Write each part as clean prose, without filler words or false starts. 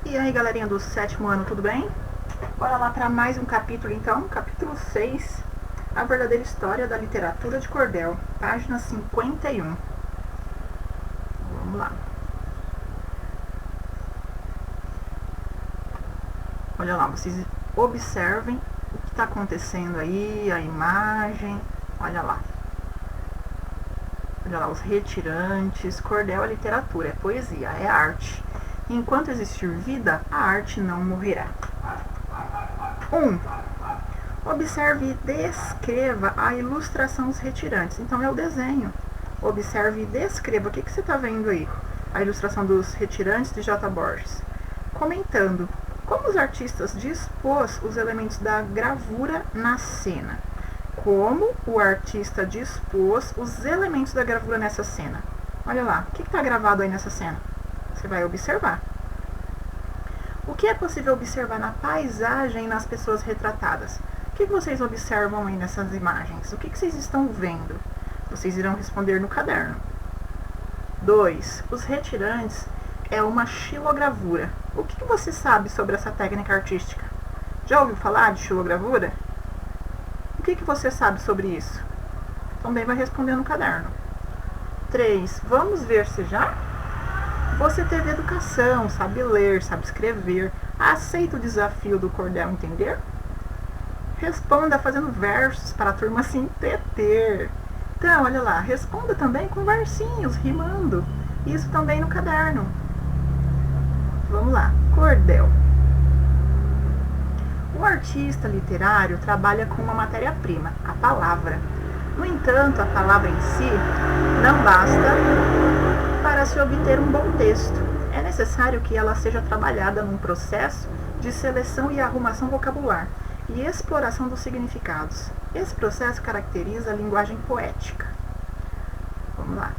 E aí, galerinha do 7º ano, tudo bem? Bora lá para mais um capítulo, então. Capítulo 6, A Verdadeira História da Literatura de Cordel, página 51. Vamos lá. Olha lá, vocês observem o que está acontecendo aí, a imagem. Olha lá. Olha lá, os retirantes. Cordel é literatura, é poesia, é arte. Enquanto existir vida, a arte não morrerá. 1. Observe e descreva a ilustração dos retirantes. Então é o desenho. Observe e descreva. O que você está vendo aí? A ilustração dos retirantes de J. Borges. Comentando como os artistas dispôs os elementos da gravura na cena. Como o artista dispôs os elementos da gravura nessa cena. Olha lá, o que está gravado aí nessa cena? Você vai observar. O que é possível observar na paisagem e nas pessoas retratadas? O que vocês observam aí nessas imagens? O que vocês estão vendo? Vocês irão responder no caderno. 2. Os retirantes é uma xilogravura. O que você sabe sobre essa técnica artística? Já ouviu falar de xilogravura? O que você sabe sobre isso? Também vai responder no caderno. 3. Vamos ver se já? Você teve educação, sabe ler, sabe escrever. Aceita o desafio do cordel entender? Responda fazendo versos para a turma se entreter. Então, olha lá, responda também com versinhos, rimando. Isso também no caderno. Vamos lá, cordel. O artista literário trabalha com uma matéria-prima, a palavra. No entanto, a palavra em si não basta para se obter um bom texto. É necessário que ela seja trabalhada num processo de seleção e arrumação vocabular e exploração dos significados. Esse processo caracteriza a linguagem poética. Vamos lá.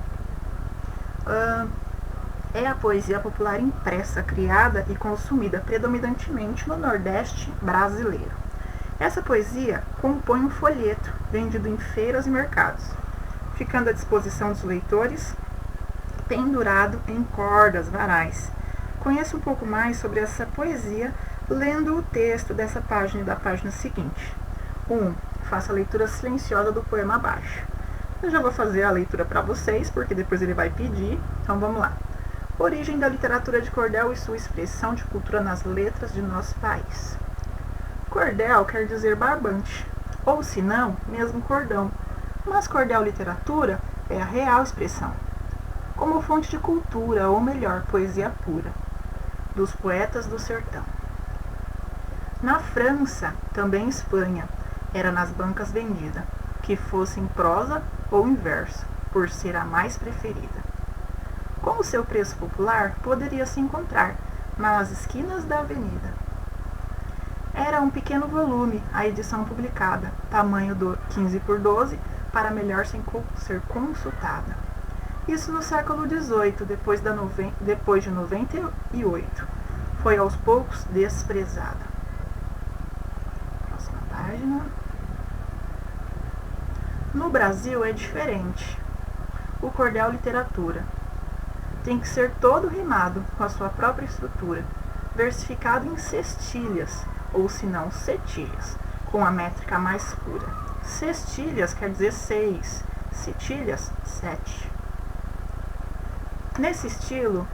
É a poesia popular impressa, criada e consumida predominantemente no Nordeste brasileiro. Essa poesia compõe um folheto vendido em feiras e mercados, ficando à disposição dos leitores pendurado em cordas, varais. Conheça um pouco mais sobre essa poesia lendo o texto dessa página e da página seguinte. 1. Faça a leitura silenciosa do poema abaixo. Eu já vou fazer a leitura para vocês, porque depois ele vai pedir. Então vamos lá. Origem da literatura de cordel e sua expressão de cultura nas letras de nosso país. Cordel quer dizer barbante, ou se não, mesmo cordão. Mas cordel literatura é a real expressão. Como fonte de cultura, ou melhor, poesia pura, dos poetas do sertão. Na França, também em Espanha, era nas bancas vendida, que fosse em prosa ou em verso, por ser a mais preferida. Com o seu preço popular, poderia se encontrar nas esquinas da avenida. Era um pequeno volume, a edição publicada, tamanho 15 por 12, para melhor ser consultada. Isso no século XVIII, depois de 98. Foi aos poucos desprezada. Próxima página. No Brasil é diferente. O cordel literatura tem que ser todo rimado com a sua própria estrutura, versificado em cestilhas, ou se não cetilhas, com a métrica mais pura. Cestilhas quer dizer 6, cetilhas 7. Nesse estilo,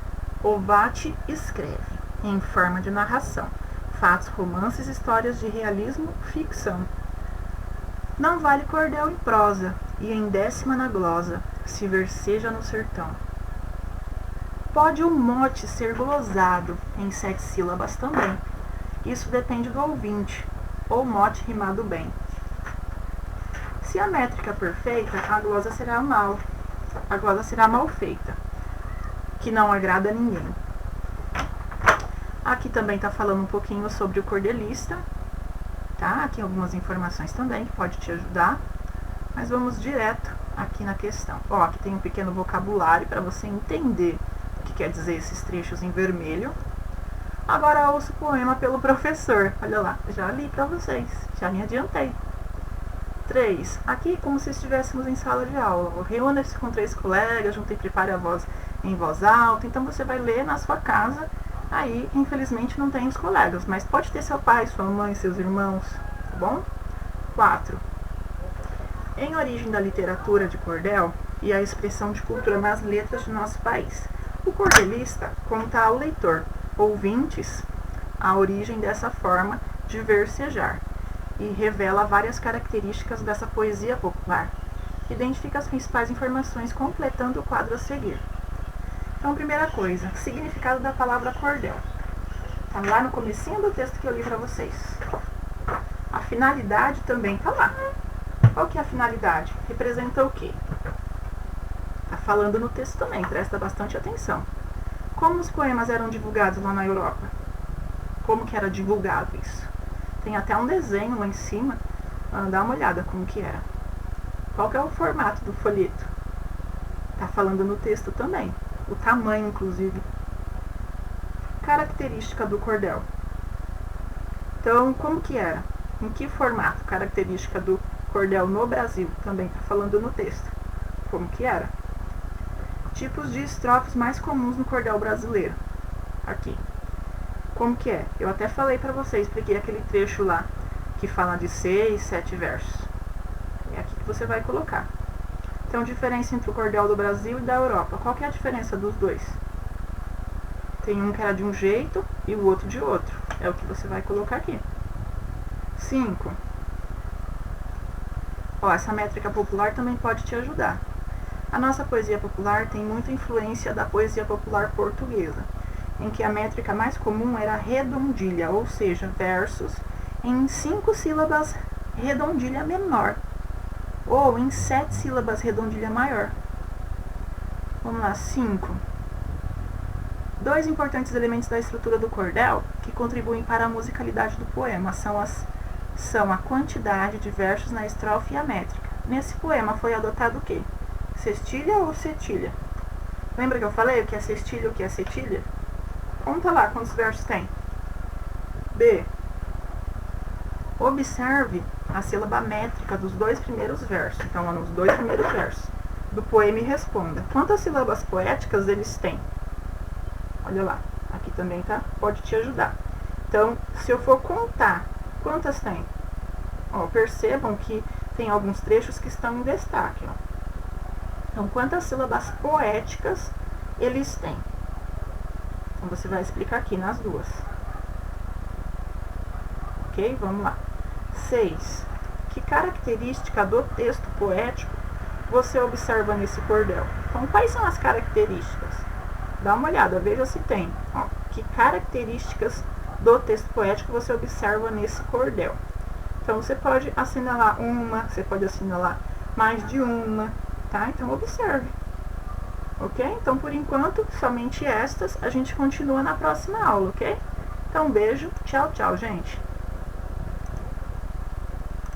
Ovatti escreve, em forma de narração, fatos, romances, histórias de realismo, ficção. Não vale cordel em prosa, e em 10ª na glosa, se verseja no sertão. Pode o mote ser glosado, em 7 sílabas também. Isso depende do ouvinte, ou mote rimado bem. Se a métrica é perfeita, a glosa será mal feita, que não agrada a ninguém. Aqui também está falando um pouquinho sobre o cordelista, tá? Aqui algumas informações também que pode te ajudar, mas vamos direto aqui na questão. Ó, aqui tem um pequeno vocabulário para você entender o que quer dizer esses trechos em vermelho. Agora ouço o poema pelo professor. Olha lá, já li para vocês, já me adiantei. 3. Aqui como se estivéssemos em sala de aula. Reúna-se com 3 colegas, junta e prepare a voz em voz alta. Então você vai ler na sua casa Aí, infelizmente, não tem os colegas, mas pode ter seu pai, sua mãe, seus irmãos, tá bom? 4. Em origem da literatura de cordel e a expressão de cultura nas letras de nosso país, o cordelista conta ao leitor, ouvintes, a origem dessa forma de versejar e revela várias características dessa poesia popular. Identifica as principais informações completando o quadro a seguir. Então, primeira coisa, significado da palavra cordel. Está lá no comecinho do texto que eu li para vocês. A finalidade também está lá. Qual que é a finalidade? Representa o quê? Está falando no texto também, presta bastante atenção. Como os poemas eram divulgados lá na Europa? Como que era divulgado isso? Tem até um desenho lá em cima, dá uma olhada como que era. Qual que é o formato do folheto? Está falando no texto também. O tamanho, inclusive. Característica do cordel. Então, como que era? Em que formato? Característica do cordel no Brasil. Também está falando no texto. Como que era? Tipos de estrofes mais comuns no cordel brasileiro. Aqui. Como que é? Eu até falei para vocês, expliquei aquele trecho lá, que fala de 6, 7 versos. É aqui que você vai colocar. Então, diferença entre o cordel do Brasil e da Europa. Qual que é a diferença dos dois? Tem um que era de um jeito e o outro de outro. É o que você vai colocar aqui. 5. Ó, essa métrica popular também pode te ajudar. A nossa poesia popular tem muita influência da poesia popular portuguesa, em que a métrica mais comum era redondilha, ou seja, versos em 5 sílabas redondilha menor, ou em 7 sílabas redondilha maior. Vamos lá, 5. 2 importantes elementos da estrutura do cordel que contribuem para a musicalidade do poema são a quantidade de versos na estrofe e a métrica. Nesse poema foi adotado o quê? Cestilha ou cetilha? Lembra que eu falei o que é cestilha e o que é cetilha? Conta lá quantos versos tem. B. Observe a sílaba métrica dos 2 primeiros versos. Então, nos 2 primeiros versos do poema e responda. Quantas sílabas poéticas eles têm? Olha lá. Aqui também tá? Pode te ajudar. Então, se eu for contar, quantas tem? Ó, percebam que tem alguns trechos que estão em destaque. Ó. Então, quantas sílabas poéticas eles têm? Então, você vai explicar aqui nas duas. Ok? Vamos lá. 6. Que característica do texto poético você observa nesse cordel? Então, quais são as características? Dá uma olhada, veja se tem. Ó, que características do texto poético você observa nesse cordel? Então, você pode assinalar uma, você pode assinalar mais de uma, tá? Então, observe. Ok? Então, por enquanto, somente estas. A gente continua na próxima aula, ok? Então, um beijo. Tchau, tchau, gente.